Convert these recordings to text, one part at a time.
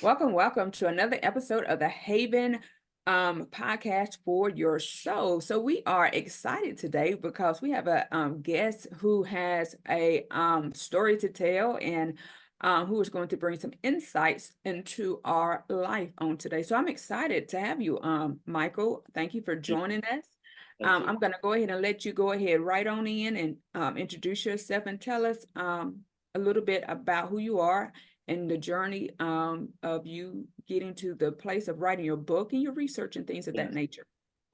Welcome to another episode of the Haven podcast for your soul. So we are excited today because we have a guest who has a story to tell and who is going to bring some insights into our life on today. So I'm excited to have you, Michael. Thank you for joining us. Thank you. I'm going to go ahead and let you go ahead right on in and introduce yourself and tell us a little bit about who you are and the journey of you getting to the place of writing your book and your research and things of that Yes. nature.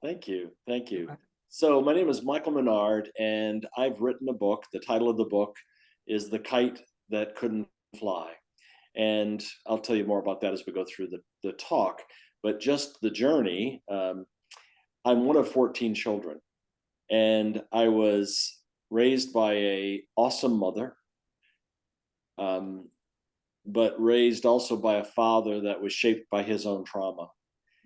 Thank you. Thank you. Okay. So my name is Michael Menard, and I've written a book. The title of the book is The Kite That Couldn't Fly. And I'll tell you more about that as we go through the talk. But just the journey, I'm one of 14 children, and I was raised by a awesome mother, um, but raised also by a father that was shaped by his own trauma.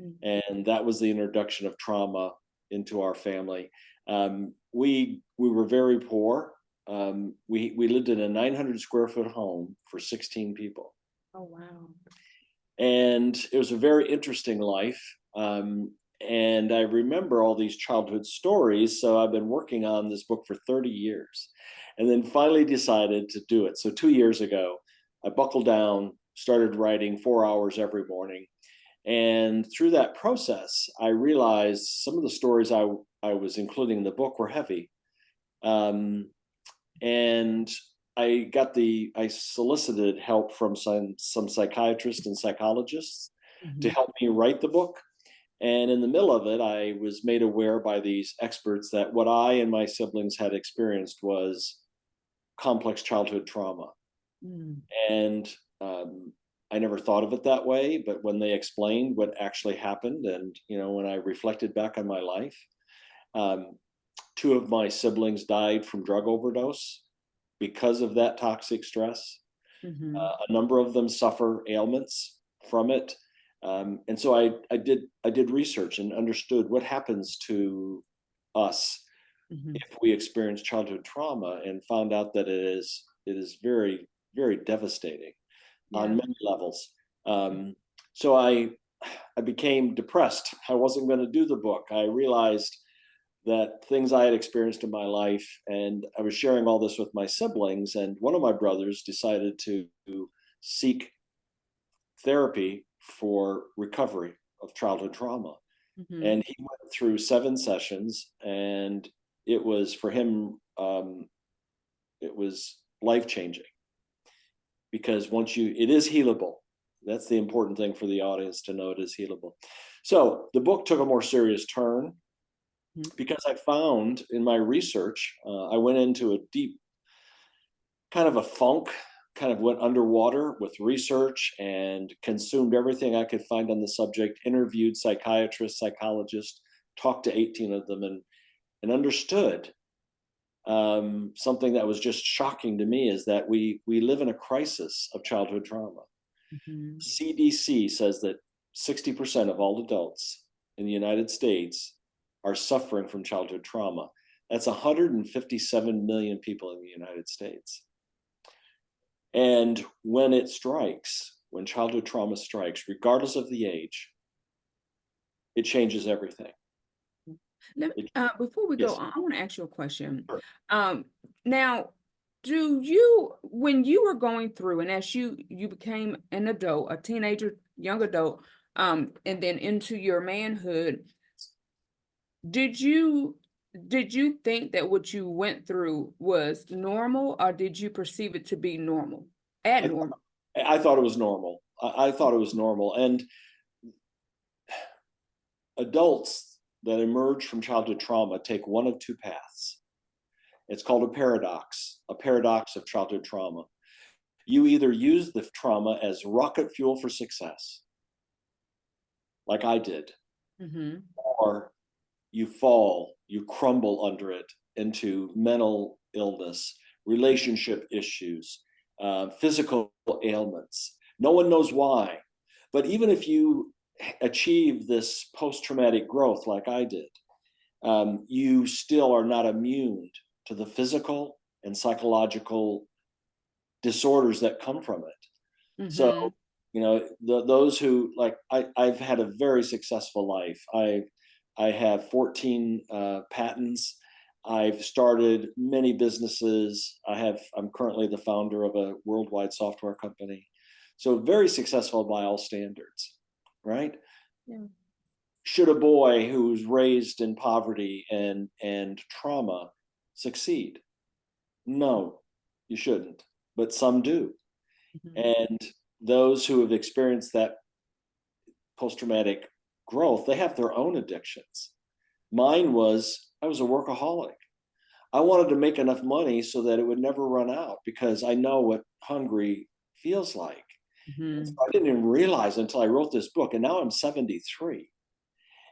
Mm. And that was the introduction of trauma into our family. We were very poor. We lived in a 900 square foot home for 16 people, Oh, wow. and it was a very interesting life. And I remember all these childhood stories. So I've been working on this book for 30 years, and then finally decided to do it. So 2 years ago, I buckled down, started writing 4 hours every morning. And through that process, I realized some of the stories I was including in the book were heavy. Um, and I solicited help from some psychiatrists and psychologists to Mhm. help me write the book. And in the middle of it, I was made aware by these experts that what I and my siblings had experienced was complex childhood trauma. Mm. And I never thought of it that way, but when they explained what actually happened, and when I reflected back on my life, um, two of my siblings died from drug overdose because of that toxic stress. Mhm. A number of them suffer ailments from it, and so I did research and understood what happens to us Mhm. if we experience childhood trauma, and found out that it is very, very devastating on Yeah. many levels. Um, so I became depressed. I wasn't going to do the book. I realized that things I had experienced in my life, and I was sharing all this with my siblings. And one of my brothers decided to seek therapy for recovery of childhood trauma. Mhm. And he went through 7 sessions, and it was for him, it was life changing, because it is healable. That's the important thing for the audience to know. It is healable. So the book took a more serious turn Mhm. because I found in my research, I went into a deep kind of a funk, kind of went underwater with research and consumed everything I could find on the subject, interviewed psychiatrists, psychologists, talked to 18 of them, and understood something that was just shocking to me, is that we live in a crisis of childhood trauma. Mhm. CDC says that 60% of all adults in the United States are suffering from childhood trauma. That's 157 million people in the United States. And when childhood trauma strikes, regardless of the age, it changes everything. It, Before we go yes, on, I want to ask you a question. sure. Um, now, when you were going through, and as you became an adult, a teenager, young adult, and then into your manhood, did you did you think that what you went through was normal, or did you perceive it to be normal, I, abnormal? I thought it was normal. I thought it was normal. And adults that emerge from childhood trauma take one of two paths. It's called a paradox of childhood trauma. You either use the trauma as rocket fuel for success, like I did, Mm-hmm. or you crumble under it into mental illness, relationship issues, physical ailments. No one knows why. But even if you achieve this post traumatic growth like I did, you still are not immune to the physical and psychological disorders that come from it. Mm-hmm. So those who like I've had a very successful life. I have 14 patents. I've started many businesses. I'm currently the founder of a worldwide software company. So very successful by all standards, right? Yeah. Should a boy who's raised in poverty and trauma succeed? No, you shouldn't, but some do. Mhm. And those who have experienced that post-traumatic growth, they have their own addictions. Mine was, I was a workaholic. I wanted to make enough money so that it would never run out because I know what hungry feels like. And so Mhm. I didn't even realize until I wrote this book. And now I'm 73.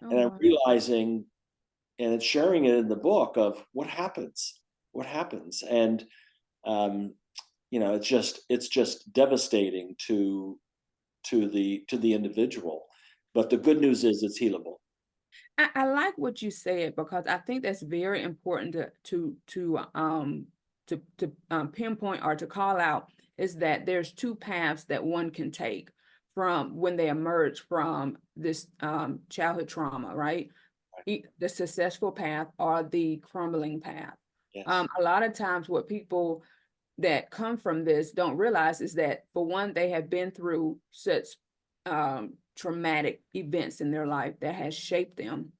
Oh, And I'm wow. realizing and it's sharing it in the book of what happens, what happens. And, um, it's just devastating to the individual. But the good news is it's healable. I like what you said because I think that's very important to pinpoint or to call out is that there's two paths that one can take from when they emerge from this childhood trauma, right? The successful path or the crumbling path. Yes. A lot of times what people that come from this don't realize is that for one, they have been through such traumatic events in their life that has shaped them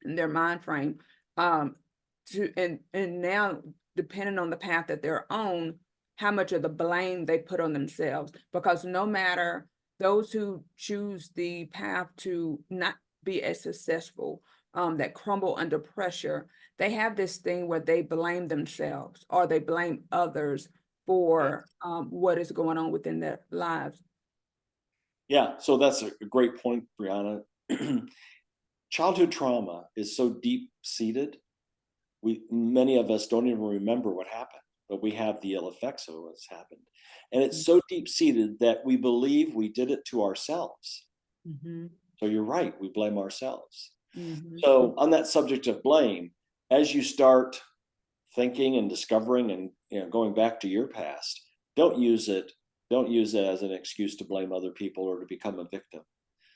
in their mind frame. Um, and now depending on the path that they're on, how much of the blame they put on themselves. Because no matter those who choose the path to not be as successful, that crumble under pressure, they have this thing where they blame themselves or they blame others Yeah. for what is going on within their lives. Yeah. So that's a great point, Brianna. Childhood trauma is so deep seated. Many of us don't even remember what happened, but we have the ill effects of what's happened. And it's so deep seated that we believe we did it to ourselves. Mm-hmm. So you're right, we blame ourselves. Mm-hmm. So on that subject of blame, as you start thinking and discovering and going back to your past, don't use it don't use it as an excuse to blame other people or to become a victim.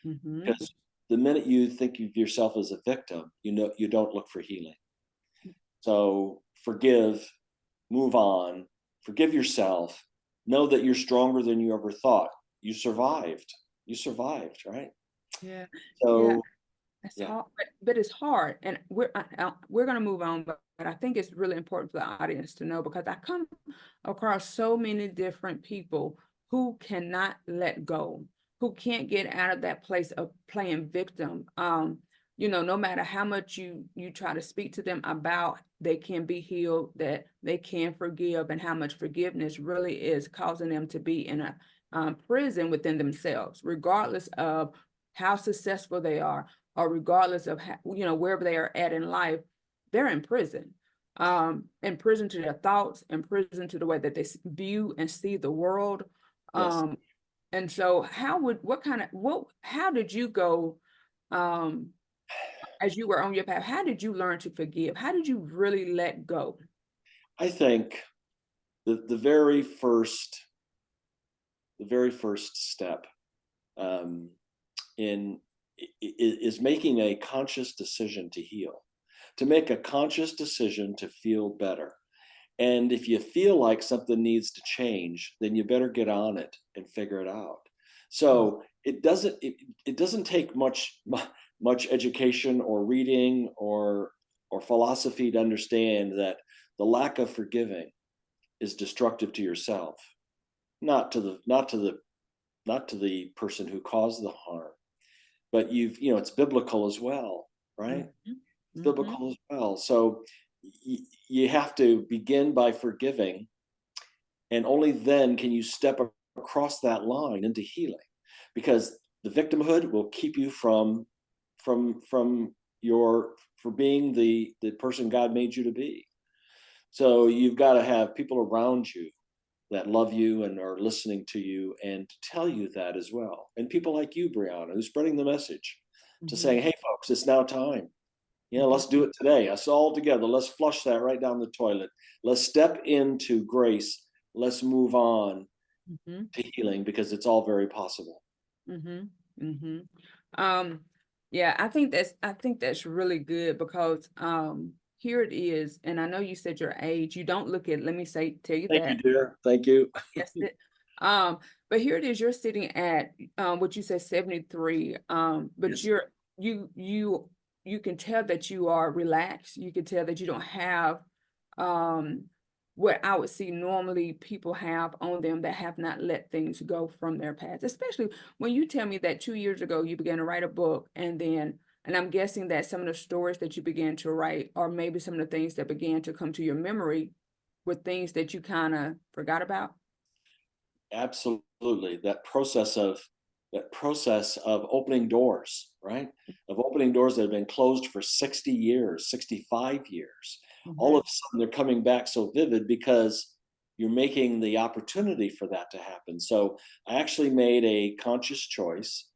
Mm-hmm. Because the minute you think of yourself as a victim, you don't look for healing. So forgive, move on, forgive yourself, know that you're stronger than you ever thought. You survived. You survived, right? Yeah. Yeah. So It's yeah. hard, but it's hard, and we're gonna move on. But I think it's really important for the audience to know because I come across so many different people who cannot let go, who can't get out of that place of playing victim. No matter how much you try to speak to them about they can be healed, that they can forgive, and how much forgiveness really is causing them to be in a prison within themselves, regardless of how successful they are or regardless of how, wherever they are at in life, they're in prison to their thoughts, in prison to the way that they view and see the world. Yes. um and so how did you go, um as you were on your path, how did you learn to forgive? How did you really let go? I think the very first step, um, in is making a conscious decision to heal, to make a conscious decision to feel better. And if you feel like something needs to change, then you better get on it and figure it out. Mhm. So it doesn't take much education or reading or philosophy to understand that the lack of forgiving is destructive to yourself, not to the person who caused the harm. But it's biblical as well, right? Mhm. It's Mhm. biblical as well. So you have to begin by forgiving, and only then can you step across that line into healing, because the victimhood will keep you from your for being the person God made you to be. So you've got to have people around you that love you and are listening to you and to tell you that as well. And people like you, Brianna, who's spreading the message to saying, Mhm. hey, folks, it's now time. Yeah, Mhm. let's do it today. Us all together. Let's flush that right down the toilet. Let's step into grace. Let's move on Mhm. to healing, because it's all very possible. Mhm. Mhm. Um, yeah, I think that's really good because here it is, and I know you said your age. You don't look it, let me say tell you Thank you, that. dear. Thank you. Yes, um, but here it is, you're sitting at what you said 73. But Yes. you can tell that you are relaxed. You can tell that you don't have um what I would see normally people have on them that have not let things go from their past. Especially when you tell me that 2 years ago you began to write a book, and I'm guessing that some of the stories that you began to write, or maybe some of the things that began to come to your memory, were things that you kind of forgot about. Absolutely. That process of opening doors, right? Of opening doors that have been closed for 60 years, 65 years. All of Mhm, a sudden they're coming back so vivid because you're making the opportunity for that to happen. So I actually made a conscious choice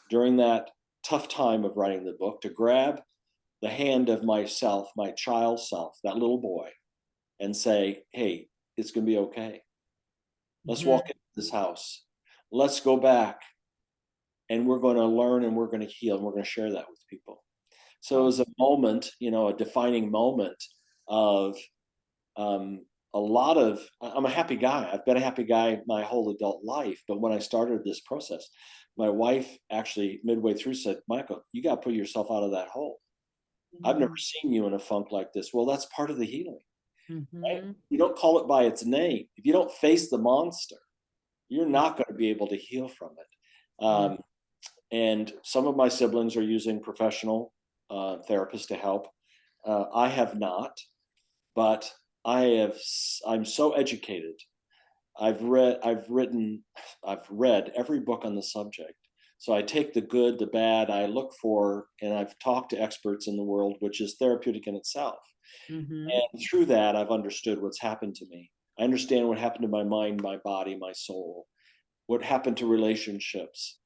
during that tough time of writing the book to grab the hand of myself, my child self, that little boy, and say, hey, it's going to be okay. Let's mhm, walk into this house. Let's go back, and we're going to learn, and we're going to heal, and we're going to share that with people. So it was a awesome. moment, a defining moment of a lot of. I'm a happy guy. I've been a happy guy my whole adult life. But when I started this process, my wife actually midway through said, "Michael, you got to put yourself out of that hole. I've never Mhm, seen you in a funk like this." Well, that's part of the healing, right? mhm, You don't call it by its name. If you don't face the monster, you're not going to be able to heal from it. yeah, And some of my siblings are using professional therapists to help. I have not, but I'm so educated. I've read every book on the subject. So I take the good, the bad, I look for, and I've talked to experts in the world, which is therapeutic in itself. mhm, And through that, I've understood what's happened to me. I understand what happened to my mind, my body, my soul, what happened to relationships,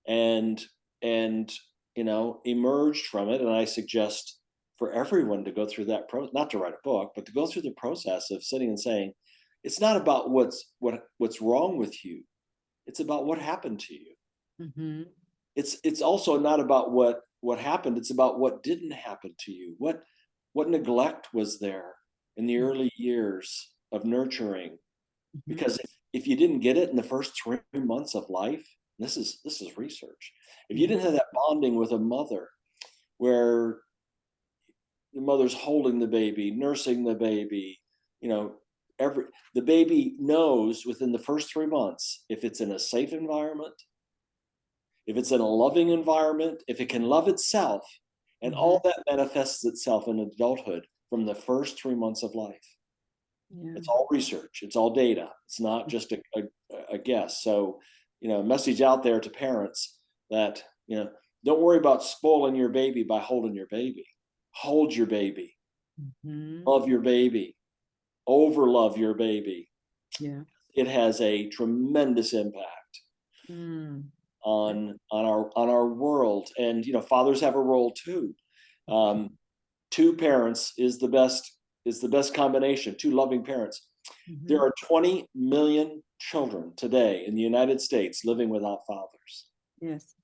and and emerged from it. And I suggest for everyone to go through that not to write a book, but to go through the process of sitting and saying, it's not about what's wrong with you, it's about what happened to you. mhm, It's also not about what happened, it's about what didn't happen to you. What neglect was there in the mhm, early years of nurturing? mhm, Because if you didn't get it in the first 3 months of life, this is research. If you didn't mhm, have that bonding with a mother, where the mother's holding the baby, nursing the baby, you know, every the baby knows within the first 3 months if it's in a safe environment, if it's in a loving environment, if it can love itself, and all mhm, that manifests itself in adulthood from the first 3 months of life. yeah, It's all research. It's all data. It's not just a guess. So, message out there to parents that, don't worry about spoiling your baby by holding your baby. Hold your baby. mhm, Love your baby. Overlove your baby. yeah, It has a tremendous impact mm, yeah, on our world. And fathers have a role too. okay, Um, two parents is the best combination. Two loving parents. There mhm, are 20 million children today in the United States living without fathers. yes,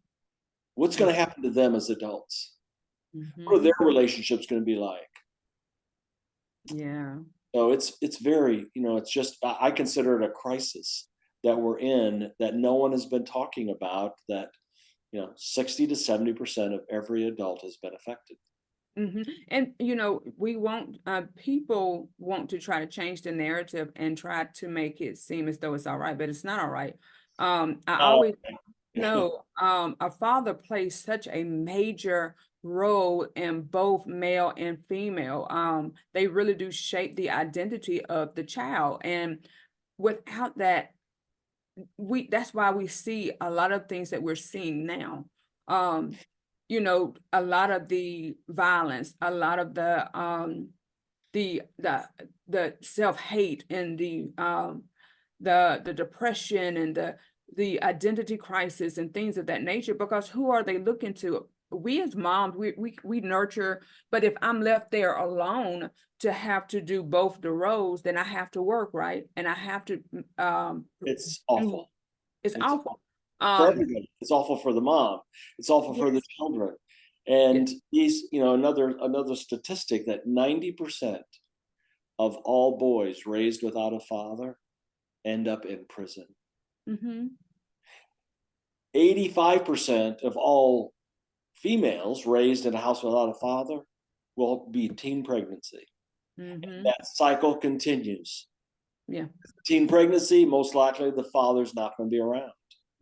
What's yeah, going to happen to them as adults? What are their mhm, relationships going to be like? yeah. So it's very, it's just I consider it a crisis that we're in, that no one has been talking about, that 60 to 70% of every adult has been affected. And we want people want to try to change the narrative and try to make it seem as though it's all right, but it's not all right. I Oh, always know a father plays such a major role in both male and female. They really do shape the identity of the child, and without that, we that's why we see a lot of things that we're seeing now. Um, a lot of the violence, a lot of the the the self-hate and the depression and the identity crisis and things of that nature, because who are they looking to? we as moms, we nurture, but if I'm left there alone to have to do both the roles, then I have to work, right? And I have to It's do, awful. it's It's awful. for Um, everybody. It's awful for the mom. It's awful for the yes, children. yes. And another statistic that 90% of all boys raised without a father end up in prison. Mm-hmm. 85% of all females raised in a house without a father will be teen pregnancy. Mm-hmm. That cycle continues. Yeah. Teen pregnancy, most likely the father's not going to be around.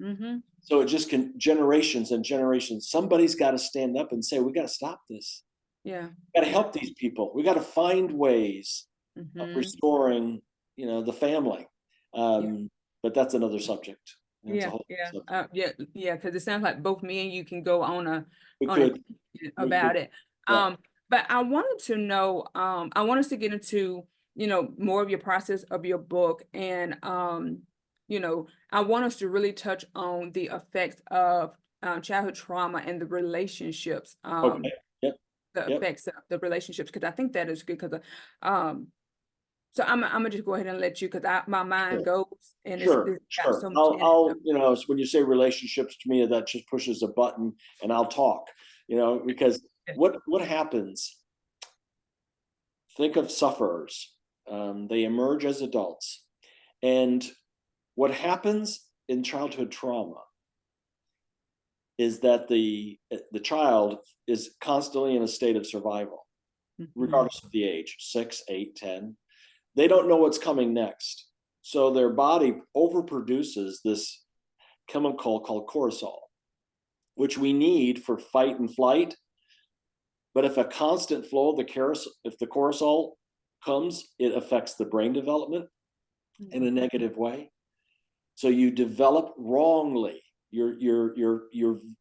Mm-hmm. So it just can generations and generations. Somebody's got to stand up and say, we got to stop this. Yeah. We got to Yeah. help these people. We got to find ways of Mm-hmm. restoring, the family. Yeah. But that's another subject. That's a Yeah. whole Yeah. subject. Yeah. Yeah. Because it sounds like both me and you can go We on a could, tangent we could, about it. yeah, But I wanted to know, I want us to get into, more of your process of your book. And I want us to really touch on the effects of childhood trauma and the relationships, okay, yep, the yep, effects of the relationships, because I think that is good because um so I'm gonna just go ahead and let you because my mind sure. goes and Sure, it's got sure. so much in it. So, When you say relationships to me, that just pushes a button and I'll talk, because yeah. what happens, think of sufferers. They emerge as adults. And what happens in childhood trauma is that the child is constantly in a state of survival, Mhm. regardless of the age, 6, 8, 10. They don't know what's coming next. So their body overproduces this chemical called cortisol, which we need for fight and flight. But if a constant flow of if the cortisol comes, it affects the brain development in a Mhm. negative way. So you develop wrongly your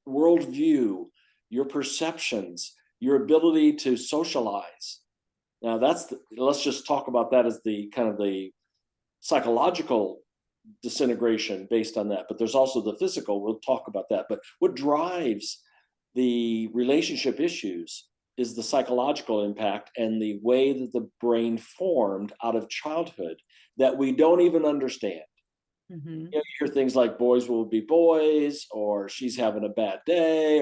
worldview, your perceptions, your ability to socialize. Now let's just talk about that as the kind of the psychological disintegration based on that. But there's also the physical. We'll talk about that. But what drives the relationship issues is the psychological impact and the way that the brain formed out of childhood that we don't even understand. Mhm. You hear things like boys will be boys, or she's having a bad day,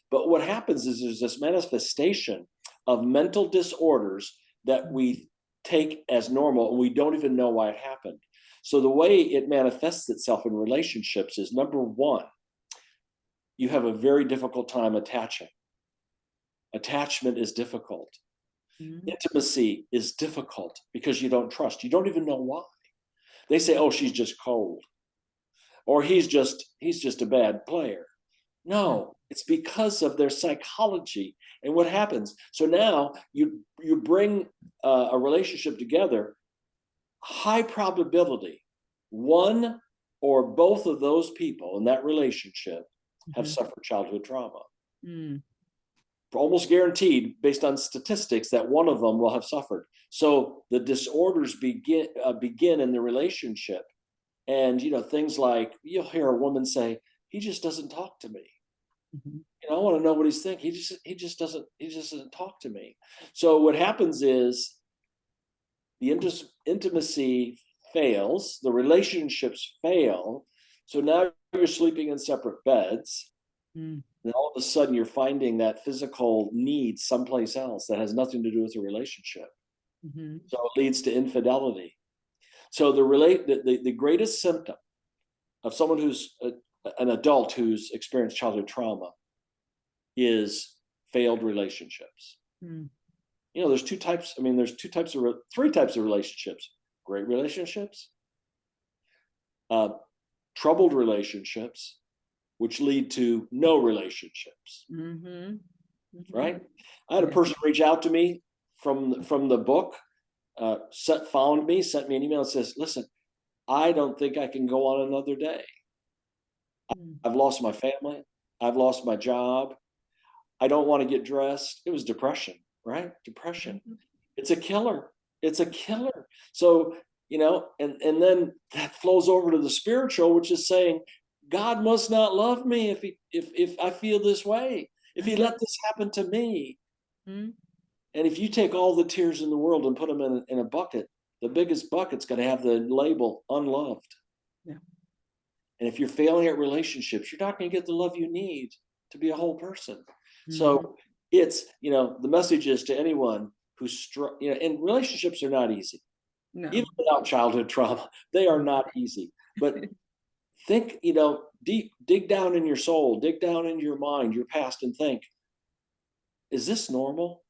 but what happens is there's this manifestation of mental disorders that we take as normal and we don't even know why it happened. So the way it manifests itself in relationships is, number one, you have a very difficult time attaching. Attachment is difficult. Mhm. Intimacy is difficult because you don't trust. You don't even know why. They say, "Oh, she's just cold," or he's just a bad player. Mhm. No, it's because of their psychology and what happens. So now you bring a relationship together. High probability, one or both of those people in that relationship have Mhm. suffered childhood trauma. Mm. Almost guaranteed, based on statistics, that one of them will have suffered. So the disorders begin in the relationship, and things like you'll hear a woman say, "He just doesn't talk to me." Mhm. I want to know what he's thinking. He just doesn't talk to me. So what happens is the intimacy fails, the relationships fail. So now you're sleeping in separate beds. Mm. And all of a sudden you're finding that physical need someplace else that has nothing to do with the relationship. Mhm. So it leads to infidelity. So the greatest symptom of someone who's an adult who's experienced childhood trauma is failed relationships. Mm. There's two types. I mean, there's three types of relationships: great relationships, uh, troubled relationships, which lead to no relationships. Mhm. Mhm. Right? I had a Yes. person reach out to me from the book, found me, sent me an email, and says, "Listen, I don't think I can go on another day. Mm. I've lost my family. I've lost my job. I don't want to get dressed." It was depression, right? Depression. Mhm. It's a killer. It's a killer. So, and then that flows over to the spiritual, which is saying, God must not love me if I feel this way. If he let this happen to me, Mhm. and if you take all the tears in the world and put them in a bucket, the biggest bucket's going to have the label unloved. Yeah. And if you're failing at relationships, you're not going to get the love you need to be a whole person. Mhm. So it's, the message is to anyone who's, and relationships are not easy. Even No. without childhood trauma, they are not easy. But think, dig down in your soul, dig down in your mind, your past, and think, is this normal?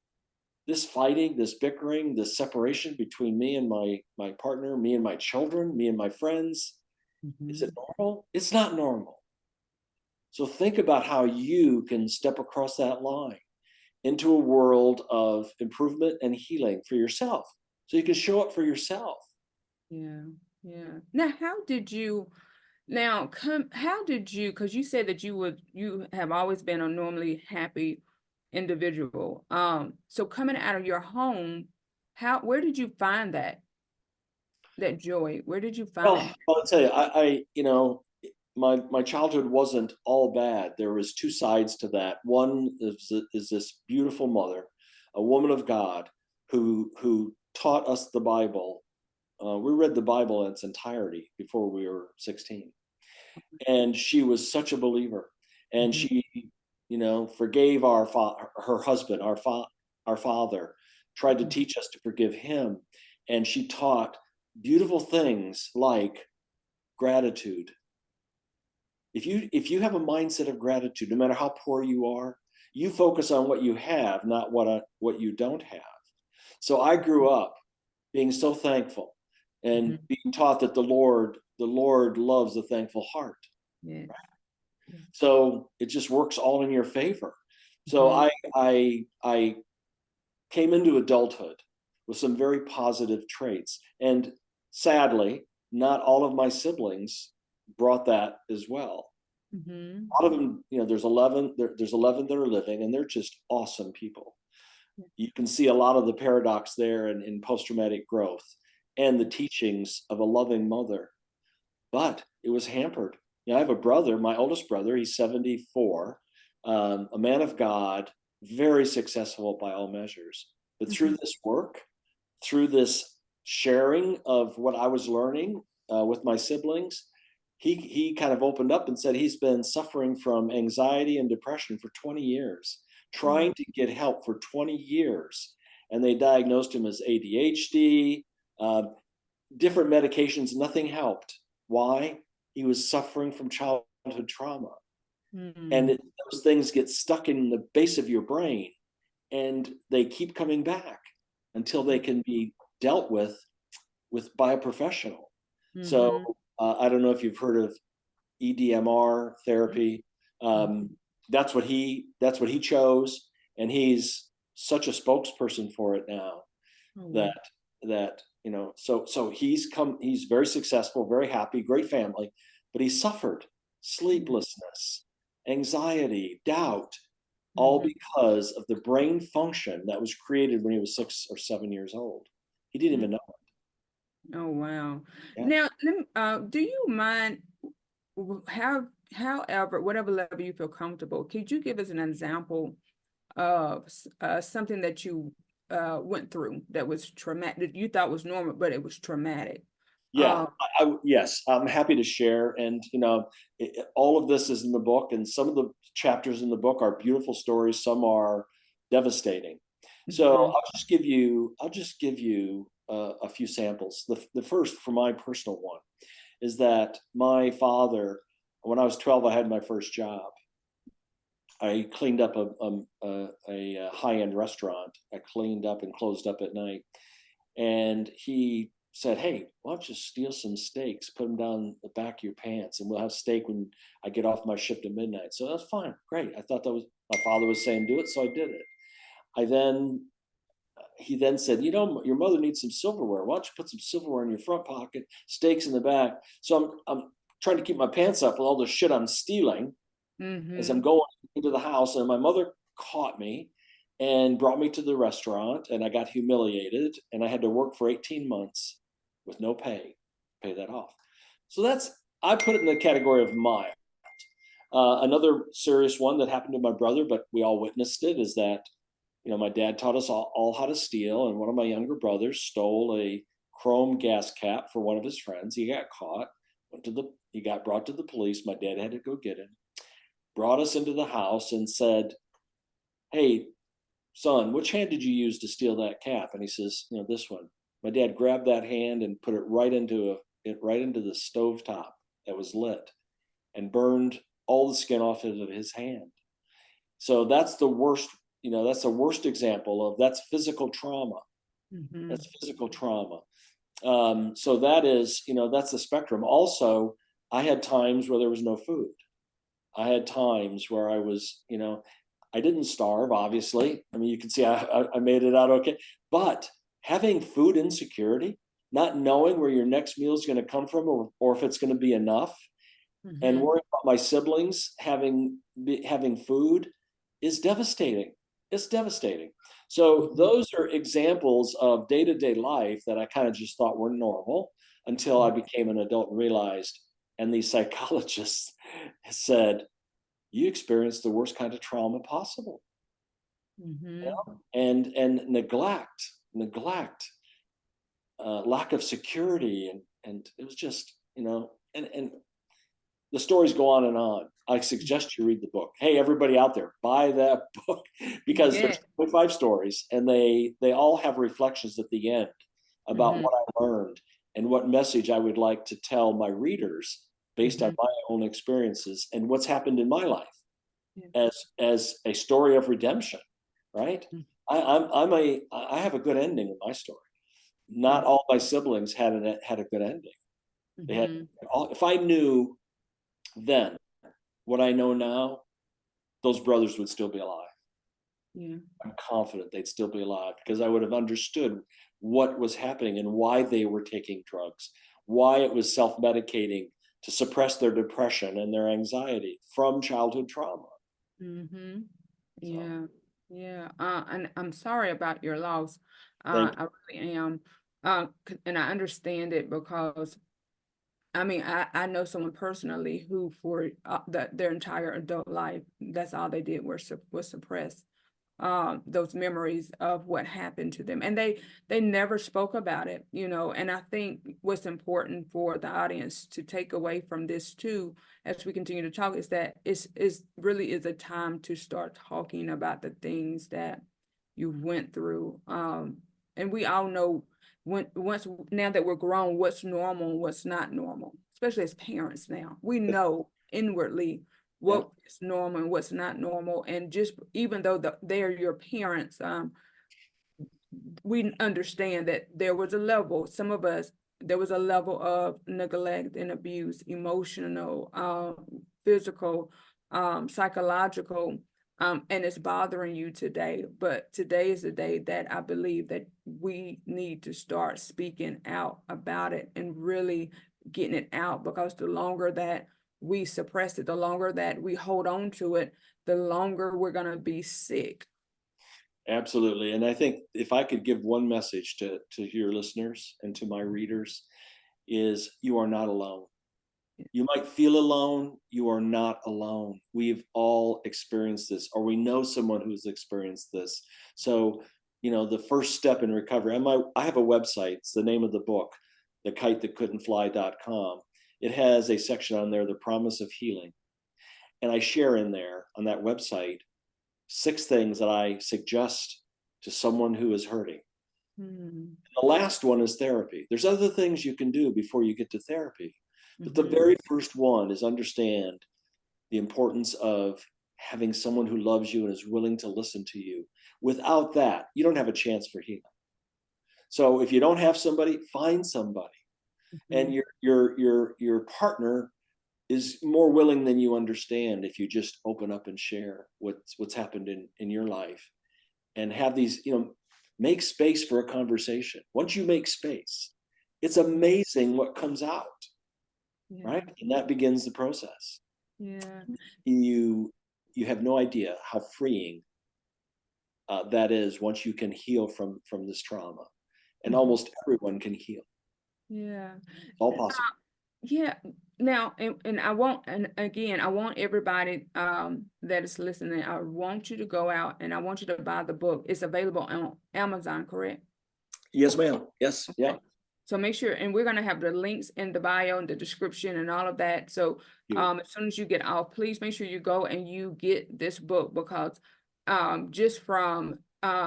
This fighting, this bickering, this separation between me and my partner, me and my children, me and my friends, is it Mhm. normal? It's not normal. So think about how you can step across that line into a world of improvement and healing for yourself. So you can show up for yourself. Yeah. Yeah. Now, how did you, because you said that you have always been a normally happy individual. So coming out of your home, where did you find that joy? Where did you find Well, that? I'll tell you, my childhood wasn't all bad. There was two sides to that. One is this beautiful mother, a woman of God, who taught us the Bible. We read the Bible in its entirety before we were 16, and she was such a believer, and Mhm. she, forgave her husband, our father, tried to Mhm. teach us to forgive him, and she taught beautiful things like gratitude. If you have a mindset of gratitude, no matter how poor you are, you focus on what you have, not what you don't have. So I grew up being so thankful and Mhm. being taught that the Lord loves a thankful heart. Yes. Yes. So it just works all in your favor. So Mhm. I came into adulthood with some very positive traits, and sadly, not all of my siblings brought that as well. Mhm. A lot of them, there's 11 that are living, and they're just awesome people. Yeah. You can see a lot of the paradox there in post-traumatic growth and the teachings of a loving mother, but it was hampered. I have a brother, my oldest brother, he's 74, a man of God, very successful by all measures. But through Mhm. this work, through this sharing of what I was learning with my siblings, he kind of opened up and said he's been suffering from anxiety and depression for 20 years, Mhm. trying to get help for 20 years. And they diagnosed him as ADHD, uh, different medications, nothing helped. Why? He was suffering from childhood trauma. And Mhm. those things get stuck in the base of your brain, and they keep coming back until they can be dealt with by a professional. So Mhm. I don't know if you've heard of EDMR therapy. Mhm. Um, that's what he chose, and he's such a spokesperson for it now. Oh, wow. That that you know so so he's very successful, very happy, great family, but he suffered Yeah. sleeplessness, anxiety, doubt, all Mhm. because of the brain function that was created when he was 6 or 7 years old. He didn't Mm. even know Oh, wow. it. Yeah. Now, do you mind however, whatever level you feel comfortable, could you give us an example of something that you went through that was traumatic, that you thought was normal, but it was traumatic? Yeah, Uh, yes, I'm happy to share. And all of this is in the book, and some of the chapters in the book are beautiful stories. Some are devastating. So mhm. I'll just give you a few samples. The first, for my personal one, is that my father, when I was 12, I had my first job. I cleaned up a high end restaurant. I cleaned up and closed up at night, and he said, "Hey, why don't you steal some steaks, put them down the back of your pants, and we'll have steak when I get off my shift at midnight." So that's fine, great. I thought that was my father was saying do it, so I did it. I then He then said, your mother needs some silverware. Why don't you put some silverware in your front pocket, steaks in the back? So I'm trying to keep my pants up with all the shit I'm stealing as I'm Mhm. going into the house, and my mother caught me and brought me to the restaurant, and I got humiliated, and I had to work for 18 months with no pay that off. So I put it in the category of mild. Another serious one that happened to my brother, but we all witnessed it, is that my dad taught us all how to steal, and one of my younger brothers stole a chrome gas cap for one of his friends. He got caught. He got brought to the police. My dad had to go get him. Brought us into the house and said, "Hey, son, which hand did you use to steal that cap?" And he says, "This one." My dad grabbed that hand and put it right into the stove top that was lit, and burned all the skin off of his hand. So that's the worst. That's the worst example of that's physical trauma. Hmm. That's physical trauma. So that's the spectrum. Also, I had times where there was no food. I had times where I didn't starve, obviously. I mean, you can see I made it out okay. But having food insecurity, not knowing where your next meal is going to come from, or if it's going to be enough, and Hmm. worrying about my siblings having food is devastating. It's devastating. So Hmm. those are examples of day-to-day life that I kind of just thought were normal until I became an adult and realized, and these psychologists said, you experienced the worst kind of trauma possible. Hmm. And neglect, lack of security, and it was just, and the stories go on and on. I suggest you read the book. Hey, everybody out there, buy that book, because Yeah. there's 25 stories, and they all have reflections at the end about Hmm. what I learned and what message I would like to tell my readers based on Hmm. my own experiences and what's happened in my life Yeah. as a story of redemption. Right? I have a good ending in my story. Not all my siblings had a good ending. They had Hmm. if I knew then what I know now, those brothers would still be alive. Yeah. I'm confident they'd still be alive because I would have understood what was happening and why they were taking drugs, why it was self medicating to suppress their depression and their anxiety from childhood trauma. Hmm. So Yeah. Yeah. And I'm sorry about your loss. thank I really am. And I understand it because I mean, I know someone personally who for their entire adult life, that's all they did was suppress those memories of what happened to them, and they never spoke about it, and I think what's important for the audience to take away from this too, as we continue to talk, is that it's really is a time to start talking about the things that you went through, and we all know once now that we're grown what's normal and what's not normal, especially as parents. Now we you. know inwardly Yeah, what is normal and what's not normal. And just even though they're your parents, we understand that there was a level, some of us, there was a level of neglect and abuse, emotional, physical, psychological, and it's bothering you today. But today is the day that I believe that we need to start speaking out about it and really getting it out, because the longer that we suppress it, the longer that we hold on to it, the longer we're going to be sick. absolutely. And I think if I could give one message to your listeners and to my readers, is you are not alone. You might feel alone. You are not alone. We've all experienced this, or we know someone who's experienced this. So, the first step in recovery, I have a website. It's the name of the book, the Kite That Couldn't Fly.com. It has a section on there, The Promise of Healing. And I share in there on that website 6 things that I suggest to someone who is hurting. Mm-hmm. The last one is therapy. There's other things you can do before you get to therapy. But the Mm-hmm. very first one is understand the importance of having someone who loves you and is willing to listen to you. Without that, you don't have a chance for healing. So if you don't have somebody, find somebody. Mm-hmm. And your partner is more willing than you understand if you just open up and share what's happened in your life, and have these, make space for a conversation. Once you make space, it's amazing what comes out, right? Yeah. And that begins the process. Yeah. You have no idea how freeing that is once you can heal from this trauma, and Mm-hmm. almost everyone can heal. Yeah. It's all possible. Yeah. now, and I want, and again, I want everybody that is listening, I want you to go out and I want you to buy the book. It's available on Amazon, correct? Yes, ma'am. Yes. Yeah. Okay. So make sure, and we're gonna have the links in the bio and the description and all of that. So You. as soon as you get off, please make sure you go and you get this book, because just from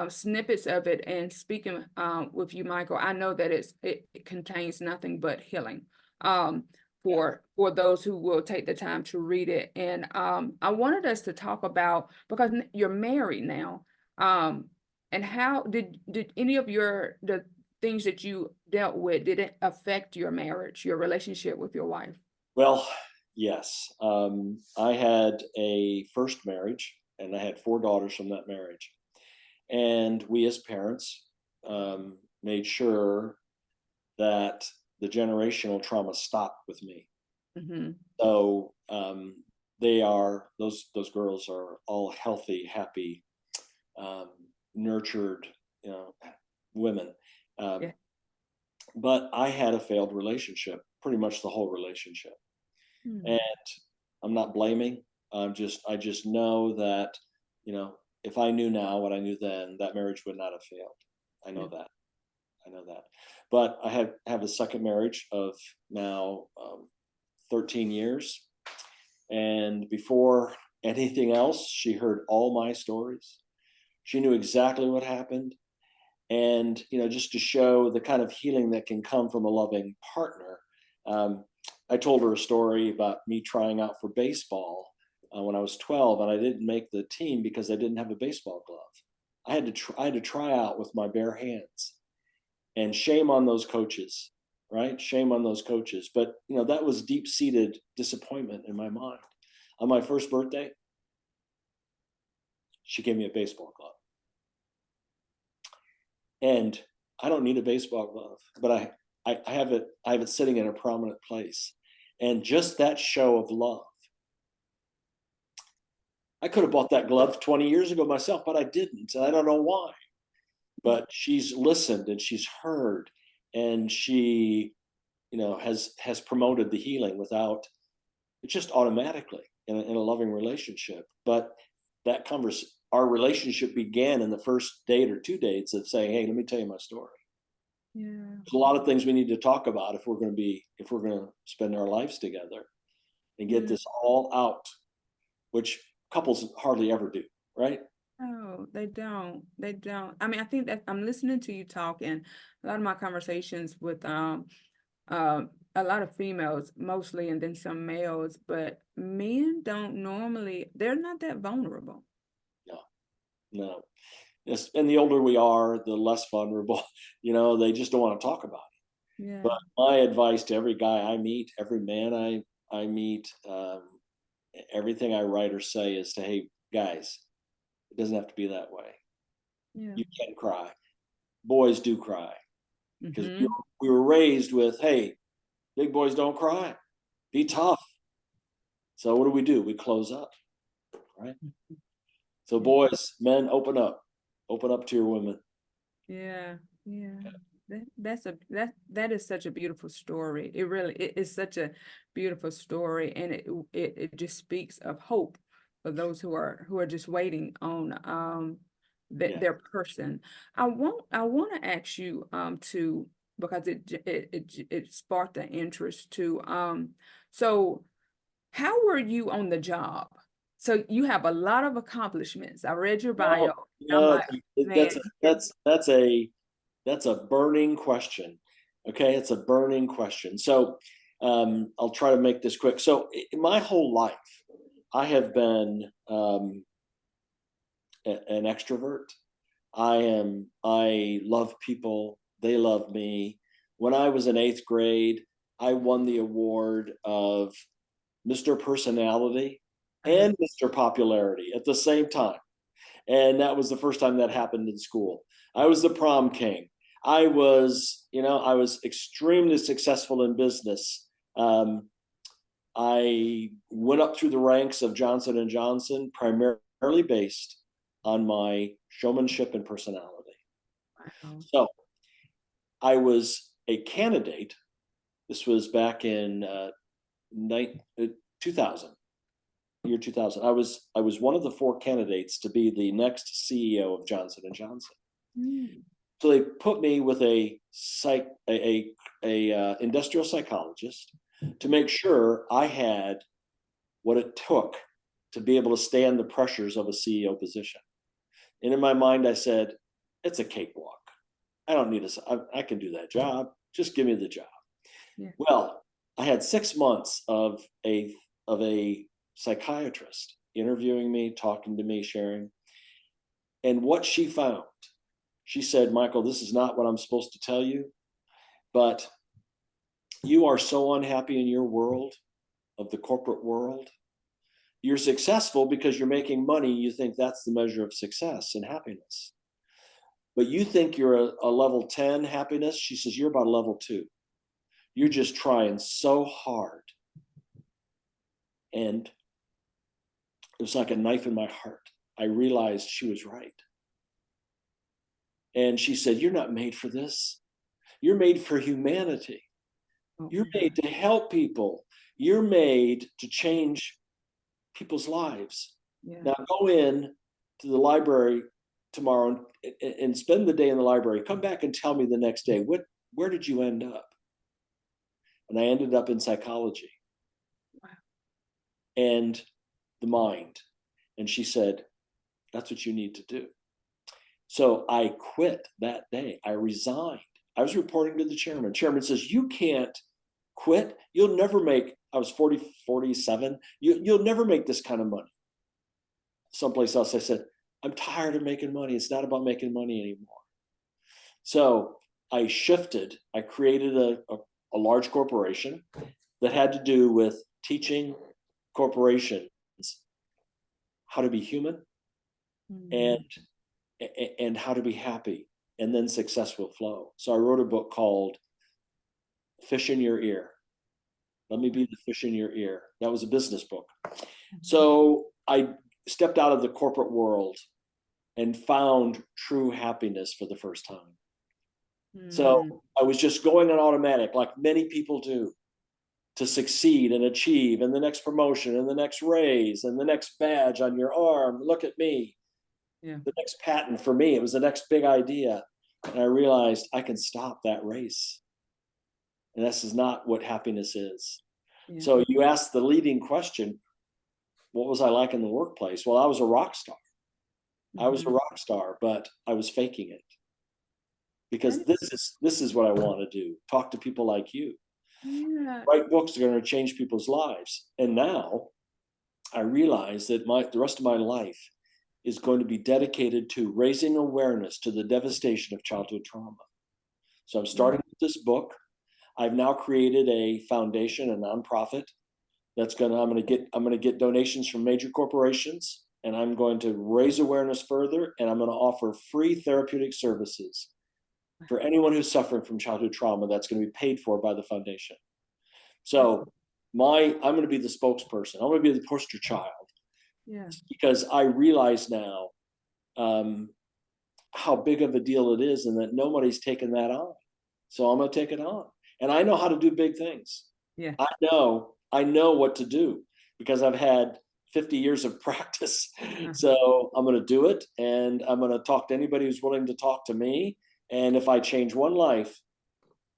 snippets of it and speaking with you, Michael, I know that it contains nothing but healing Yeah. for those who will take the time to read it. And I wanted us to talk about, because you're married now, and how did any of the things that you dealt with, did it affect your marriage, your relationship with your wife? Well, yes. I had a first marriage, and I had 4 daughters from that marriage. And we, as parents, made sure that the generational trauma stopped with me. Mm-hmm. So they are those girls are all healthy, happy, um, nurtured, you know, women. Yeah. Um, but I had a failed relationship, pretty much the whole relationship. Hmm. And I'm not blaming. I just know that, you know, if I knew now what I knew then, that marriage would not have failed. I Yeah. know that. I know that. But I have a second marriage of now 13 years. And before anything else, she heard all my stories. She knew exactly what happened. And, you know, just to show the kind of healing that can come from a loving partner, um, I told her a story about me trying out for baseball when I was 12, and I didn't make the team because I didn't have a baseball glove. I had to try out with my bare hands, and shame on those coaches, right? Shame on those coaches. But you know, that was deep seated disappointment in my mind. On my first birthday, she gave me a baseball glove, and I don't need a baseball glove, but I have it. I have it sitting in a prominent place, and just that show of love. I could have bought that glove 20 years ago myself, but I didn't, and I don't know why. But she's listened and she's heard, and she, you know, has promoted the healing without, just automatically in a loving relationship. But our relationship began in the first date or 2 dates of saying, hey, let me tell you my story. Yeah. There's a lot of things we need to talk about if we're going to spend our lives together and get Yeah. this all out, which couples hardly ever do, right? No, they don't. They don't. I mean, I think that I'm listening to you talk, and a lot of my conversations with uh, a lot of females mostly, and then some males, but men don't normally, they're not that vulnerable. No, no. Yes, and the older we are, the less vulnerable. You know, they just don't want to talk about it. But Yeah. my advice to every guy I meet, every man I meet, everything I write or say is to, hey guys, it doesn't have to be that way. Yeah. You can cry. Boys do cry because Mm-hmm. we were raised with, hey, big boys don't cry. Be tough. So what do? We close up, right? So Yeah. boys, men, open up to your women. Yeah. Yeah. That is such a beautiful story. It is such a beautiful story, and it just speaks of hope for those who are just waiting on Yeah. their person. I want to ask you to, because it sparked the interest to so how were you on the job? So you have a lot of accomplishments. I read your bio. No, I'm no, like, man, that's a burning question. Okay, it's a burning question. So I'll try to make this quick. So in my whole life, I have been an extrovert. I love people. They love me. When I was in 8th grade, I won the award of Mr. Personality uh-huh. and Mr. Popularity at the same time. And that was the first time that happened in school. I was the prom king. I was extremely successful in business. I went up through the ranks of Johnson and Johnson, primarily based on my showmanship and personality. Wow. So I was a candidate. This was back in 2000, year 2000. I was one of the 4 candidates to be the next CEO of Johnson and Johnson. Mm. So they put me with a industrial psychologist to make sure I had what it took to be able to stand the pressures of a CEO position. And in my mind, I said, it's a cakewalk. I don't need I can do that job. Just give me the job. Yeah. Well, I had 6 months of a psychiatrist interviewing me, talking to me, sharing. And what she found, she said, Michael, this is not what I'm supposed to tell you, but you are so unhappy in your world, of the corporate world. You're successful because you're making money. You think that's the measure of success and happiness. But you think you're a level 10 happiness. She says, you're about a level 2. You're just trying so hard. And it was like a knife in my heart. I realized she was right. And she said, you're not made for this. You're made for humanity. Oh, You're made to help people. You're made to change people's lives. yeah. Now go in to the library tomorrow and spend the day in the library. Come back and tell me the next day, where did you end up? And I ended up in psychology. Wow. And the mind. And she said, that's what you need to do. So I quit that day. I resigned. I was reporting to the chairman. Chairman says, you can't quit. You'll never make, I was 47. You'll never make this kind of money. Someplace else, I said, I'm tired of making money. It's not about making money anymore. So I shifted. I created a large corporation that had to do with teaching corporations how to be human and how to be happy, and then success will flow. So I wrote a book called Fish in Your Ear. Let me be the fish in your ear. That was a business book. So I stepped out of the corporate world and found true happiness for the first time. So I was just going on automatic, like many people do, to succeed and achieve, and the next promotion and the next raise and the next badge on your arm. Look at me. Yeah. The next patent for me, it was the next big idea. And I realized I can stop that race. And this is not what happiness is. Yeah. So you asked the leading question, what was I like in the workplace? Well, I was a rock star. I was a rock star, but I was faking it. Because this is what I want to do. Talk to people like you. Yeah. Write books that are going to change people's lives. And now I realize that the rest of my life is going to be dedicated to raising awareness to the devastation of childhood trauma. So I'm starting with this book. I've now created a foundation, a nonprofit that's I'm going to get donations from major corporations, and I'm going to raise awareness further, and I'm going to offer free therapeutic services for anyone who's suffering from childhood trauma. That's going to be paid for by the foundation. So I'm going to be the spokesperson. I'm going to be the poster child. Yeah. Because I realize now how big of a deal it is, and that nobody's taken that on. So I'm going to take it on. And I know how to do big things. Yeah. I know what to do because I've had 50 years of practice. So I'm going to do it, and I'm going to talk to anybody who's willing to talk to me. And if I change one life,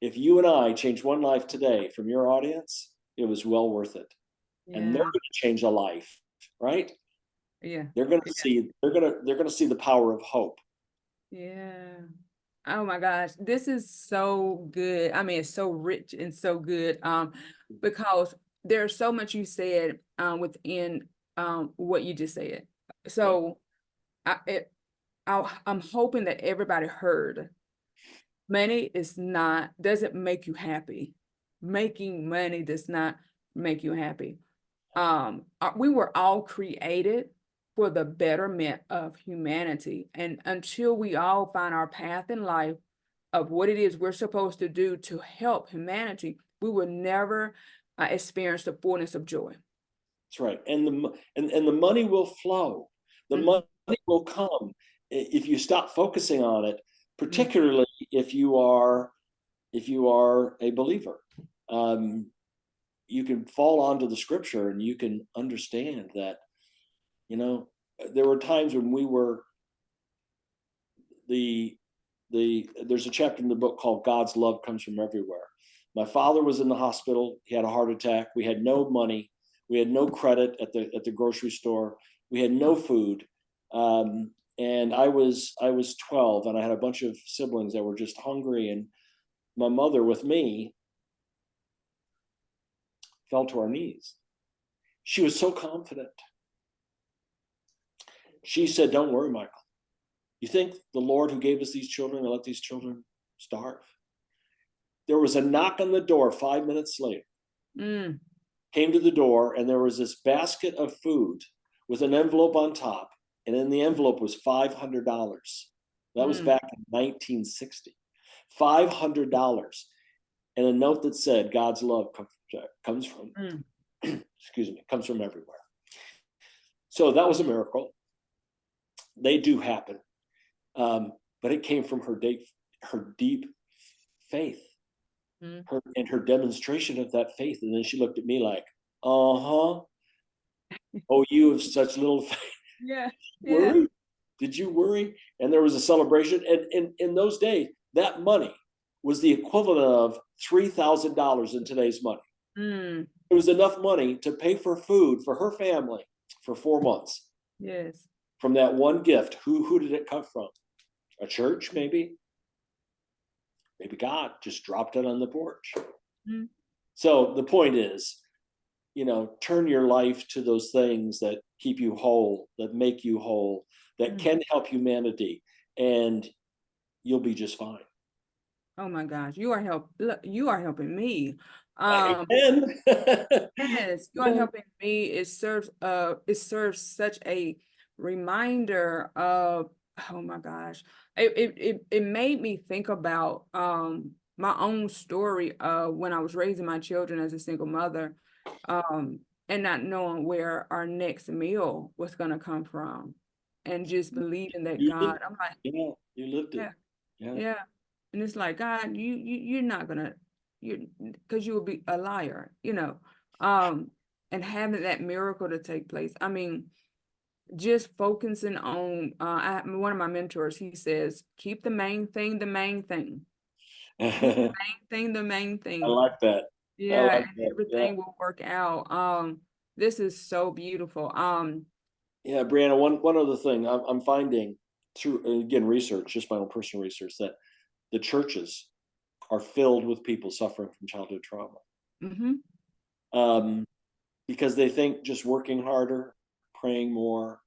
if you and I change one life today from your audience, it was well worth it. Yeah. And they're going to change a life, right? Yeah. They're going to see the power of hope. Yeah. Oh my gosh, this is so good. I mean, it's so rich and so good. Because there's so much you said within what you just said. So I'm hoping that everybody heard. Money doesn't make you happy. Making money does not make you happy. We were all created for the betterment of humanity. And until we all find our path in life of what it is we're supposed to do to help humanity, we will never experience the fullness of joy. That's right. And the money will flow. The money will come if you stop focusing on it, particularly if you are a believer. you can fall onto the scripture and you can understand that, you know, there were times when we were there's a chapter in the book called God's Love Comes from Everywhere. My father was in the hospital. He had a heart attack. We had no money. We had no credit at the grocery store. We had no food. And I was 12, and I had a bunch of siblings that were just hungry. And my mother, with me, fell to our knees. She was so confident. She said, "Don't worry, Michael. You think the Lord who gave us these children will let these children starve?" There was a knock on the door 5 minutes later. Mm, Came to the door, and there was this basket of food with an envelope on top, and in the envelope was $500. That was mm, back in 1960. $500, and a note that said, "God's love comes from mm. excuse me, comes from everywhere." So that was a miracle. They do happen, but it came from her deep faith, Mm. her demonstration of that faith. And then she looked at me like, "Uh-huh. Oh, you have such little faith." Yeah, yeah. Worry? Did you worry? And there was a celebration. And in those days, that money was the equivalent of $3,000 in today's money. Mm, It was enough money to pay for food for her family for 4 months yes. from that one gift. Who did it come from? A church, maybe? Maybe God just dropped it on the porch. Mm, So the point is, turn your life to those things that keep you whole, that make you whole, that mm. can help humanity, and you'll be just fine. Oh my gosh, you are helping me. I Um, can. yes, you are helping me. It serves such a reminder of, oh my gosh. It made me think about my own story when I was raising my children as a single mother, um, and not knowing where our next meal was gonna come from. And just believing that You did. God, I'm like, Yeah, you lived it. yeah. Yeah. Yeah. And it's like, God, you're not gonna, because you will be a liar. Um, and having that miracle to take place. I mean, just focusing on one of my mentors, he says, keep the main thing the main thing. Keep the I main thing the main thing. like that. I Yeah, like and that. Yeah. everything will work out. This is so beautiful. Yeah, Brianna, one other thing I'm finding through, again, research, just my own personal research, that the churches are filled with people suffering from childhood trauma. Mhm. Um, because they think just working harder, praying more,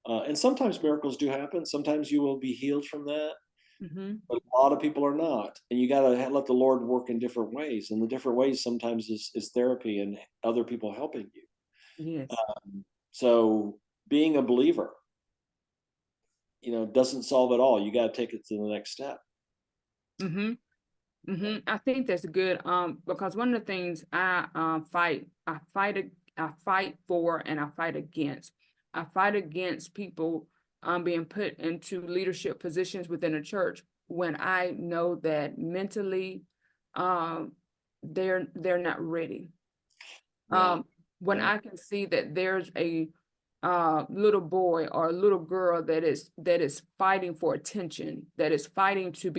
and sometimes miracles do happen. Sometimes you will be healed from that, Mhm. but a lot of people are not. And you got to let the Lord work in different ways. And the different ways sometimes is therapy and other people helping you. Yes. So being a believer, doesn't solve it all. You got to take it to the next step. Mhm. I think that's good. Because one of the things I fight for, and I fight against. I fight against people being put into leadership positions within a church when I know that mentally um they're not ready. Yeah. When Yeah. I can see that there's a little boy or a little girl that is fighting for attention, that is fighting to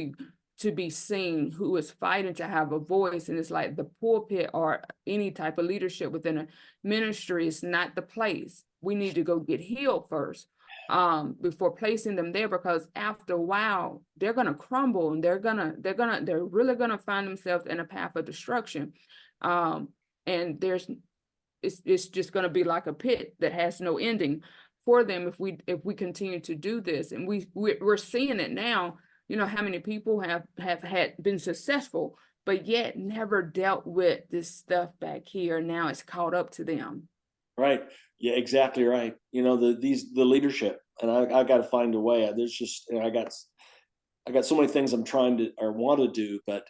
be seen, who is fighting to have a voice, and it's like the pulpit or any type of leadership within a ministry is not the place. We need to go get healed first, before placing them there, because after a while they're gonna crumble, and they're really gonna find themselves in a path of destruction. And it's just going to be like a pit that has no ending for them if we continue to do this. And we're seeing it now. How many people have had been successful, but yet never dealt with this stuff back here. Now it's caught up to them. Right. Yeah, exactly right. The leadership, and I got to find a way. There's just, I got so many things I'm trying to or want to do, but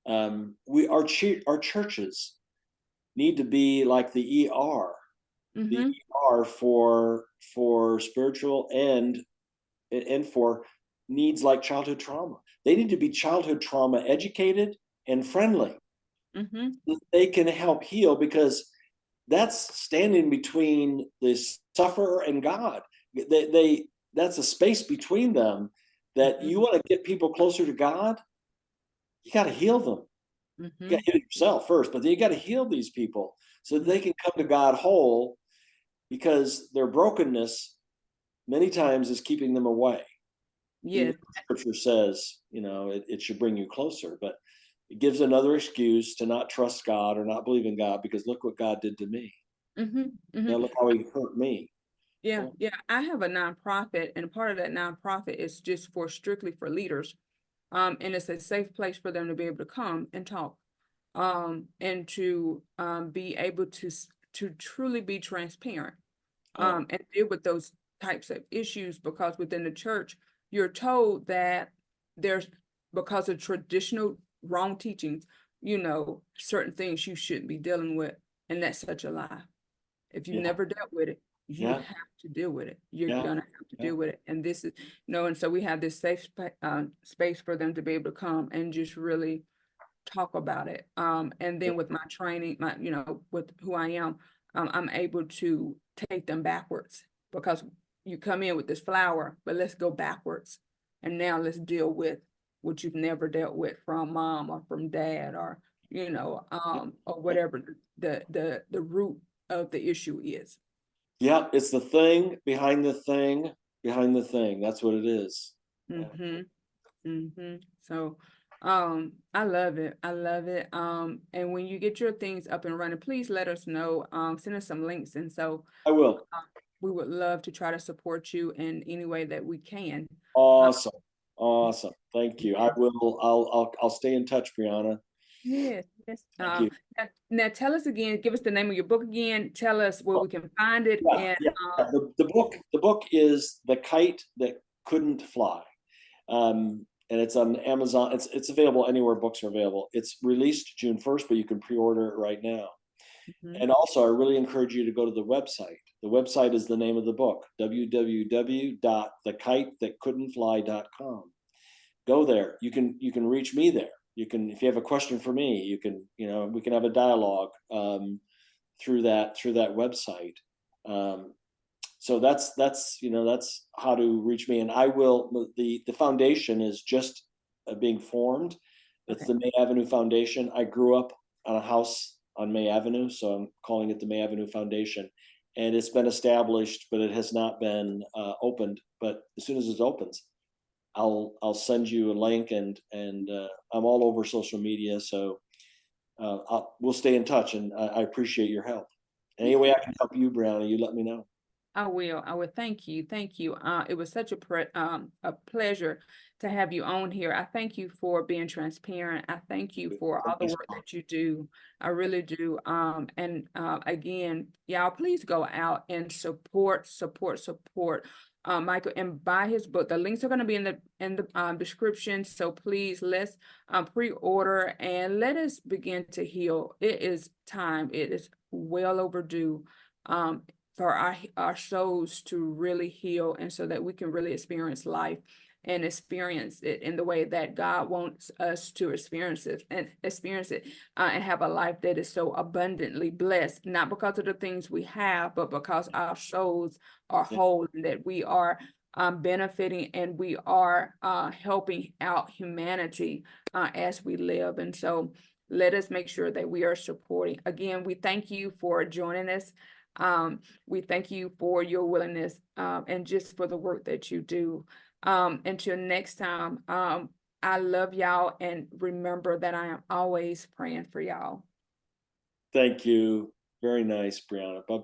our churches need to be like the the Mm-hmm. ER for spiritual and for needs like childhood trauma. They need to be childhood trauma educated and friendly. Mm-hmm. They can help heal, because that's standing between the sufferer and God. They that's a space between them, that Mm-hmm. you want to get people closer to God, you got to heal them. You got Mm-hmm. to heal yourself first, but then you got to heal these people so that Mm-hmm. they can come to God whole, because their brokenness many times is keeping them away. Even Yes. though scripture says, it should bring you closer, but it gives another excuse to not trust God or not believe in God, because look what God did to me. Mm-hmm. Mm-hmm. Now look how he hurt me. Yeah, Well, yeah. I have a nonprofit, and part of that nonprofit is just for strictly for leaders. And it's a safe place for them to be able to come and talk, and to be able to truly be transparent, yeah, and deal with those types of issues, because within the church, you're told that there's, because of traditional wrong teachings, certain things you shouldn't be dealing with, and that's such a lie. If you've yeah, never dealt with it, you yeah, have to deal with it. You're yeah, gonna have to yeah, deal with it. And this is, and so we have this safe space for them to be able to come and just really talk about it. And yeah, then with my training, with who I am, I'm able to take them backwards, because you come in with this flower, but let's go backwards. And now let's deal with what you've never dealt with from mom or from dad, or, or yeah. whatever the root of the issue is. Yeah, it's the thing behind the thing behind the thing. That's what it is. Yeah, Mm-hmm. Mm-hmm. So, I love it. I love it. And when you get your things up and running, please let us know. Send us some links. And so, I will. uh, we would love to try to support you in any way that we can. Uh, Awesome. Awesome. Thank you. I will. I'll stay in touch, Brianna. yes, yes. Thank you. Now tell us again, give us the name of your book again. Tell us where Oh, we can find it. yeah, And yeah. The book is The Kite That Couldn't Fly. And it's on Amazon. It's available anywhere books are available. It's released June 1st, but you can pre-order it right now. Mhm. And also, I really encourage you to go to the website. The website is the name of the book: www.thekitethатcouldn'tfly.com. Go there. You can reach me there. You can, if you have a question for me, you can, we can have a dialogue through that website. Um, so that's how to reach me. And I will. The foundation is just being formed. It's Okay. the May Avenue Foundation. I grew up on a house on May Avenue, so I'm calling it the May Avenue Foundation. And it's been established, but it has not been opened. But as soon as it opens, I'll send you a link, and I'm all over social media, so we'll stay in touch, and I appreciate your help. Any way I can help you, Brownie, you let me know. I will. I will. Thank you. Thank you. It was such a pleasure to have you on here. I thank you for being transparent. I thank you for all the Thanks. work that you do. I really do. And again, y'all, please go out and support Michael, and buy his book. The links are going to be in the description. So please, let's pre-order and let us begin to heal. It is time. It is well overdue. Um, for our souls to really heal, and so that we can really experience life and experience it in the way that God wants us to experience it, and have a life that is so abundantly blessed, not because of the things we have, but because our souls are Yeah, whole, and that we are benefiting, and we are helping out humanity as we live. And so let us make sure that we are supporting. Again, we thank you for joining us. We thank you for your willingness, and just for the work that you do. Until next time, I love y'all, and remember that I am always praying for y'all. thank you. Very nice, Brianna. Bye bye.